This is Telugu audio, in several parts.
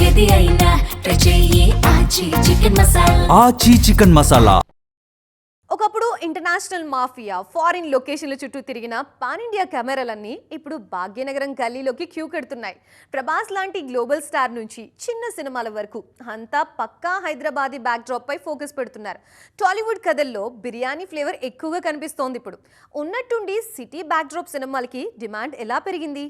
ఏది అయినా ట్రై చెయ్యి ఆచి చికెన్ మసాలా. ఆచి చికెన్ మసాలా. ఒకప్పుడు ఇంటర్నేషనల్ మాఫియా ఫారిన్ లొకేషన్ల చుట్టూ తిరిగిన పాన్ ఇండియా కెమెరాలన్నీ ఇప్పుడు భాగ్యనగరం గల్లీలోకి క్యూ కడుతున్నాయి. ప్రభాస్ లాంటి గ్లోబల్ స్టార్ నుంచి చిన్న సినిమాల వరకు అంతా పక్కా హైదరాబాదీ బ్యాక్డ్రాప్ పై ఫోకస్ పెడుతున్నారు. టాలీవుడ్ కథల్లో బిర్యానీ ఫ్లేవర్ ఎక్కువగా కనిపిస్తోంది. ఇప్పుడు ఉన్నట్టుండి సిటీ బ్యాక్డ్రాప్ సినిమాలకి డిమాండ్ ఎలా పెరిగింది?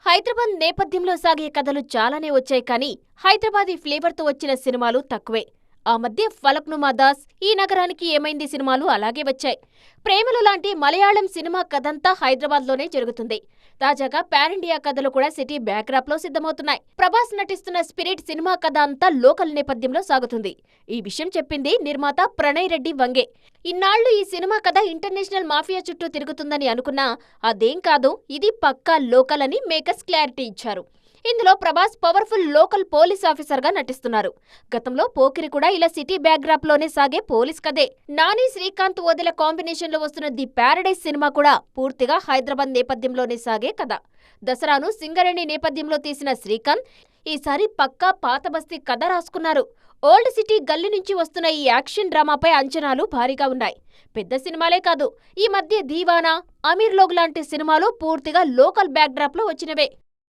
హైదరాబాద్ నేపథ్యంలో సాగే కథలు చాలానే వచ్చాయి, కానీ హైదరాబాదీ ఫ్లేవర్తో వచ్చిన సినిమాలు తక్కువే. ఆ మధ్య ఫలక్నుమా దాస్, ఈ నగరానికి ఏమైంది సినిమాలు అలాగే వచ్చాయి. ప్రేమలు లాంటి మలయాళం సినిమా కథంతా హైదరాబాద్లోనే జరుగుతుంది. తాజాగా పాన్ ఇండియా కథలు కూడా సిటీ బ్యాక్డ్రాప్లో సిద్ధమవుతున్నాయి. ప్రభాస్ నటిస్తున్న స్పిరిట్ సినిమా కథ అంతా లోకల్ నేపథ్యంలో సాగుతుంది. ఈ విషయం చెప్పింది నిర్మాత ప్రణయ్ రెడ్డి వంగే. ఇన్నాళ్లు ఈ సినిమా కథ ఇంటర్నేషనల్ మాఫియా చుట్టూ తిరుగుతుందని అనుకున్నా అదేం కాదు, ఇది పక్కా లోకల్ అని మేకర్స్ క్లారిటీ ఇచ్చారు. ఇందులో Prabhas powerful local police officer గా నటిస్తున్నారు. గతంలో పోకిరి కూడా ఇలా సిటీ బ్యాక్డ్రాప్ లోనే సాగే పోలీస్ కథే. నాని శ్రీకాంత్ వదిల కాంబినేషన్ లో వస్తున్న ది ప్యారడైజ్ సినిమా కూడా పూర్తిగా హైదరాబాద్ నేపథ్యంలోనే సాగే కథ. దసరాను సింగరేణి నేపథ్యంలో తీసిన శ్రీకాంత్ ఈసారి పక్కా పాత బస్తీ కథ రాసుకున్నారు. ఓల్డ్ సిటీ గల్లీ నుంచి వస్తున్న ఈ యాక్షన్ డ్రామాపై అంచనాలు భారీగా ఉన్నాయి. పెద్ద సినిమాలే కాదు, ఈ మధ్య దీవానా, అమీర్ లోగ్ లాంటి సినిమాలు పూర్తిగా లోకల్ బ్యాక్డ్రాప్ లో వచ్చినవే.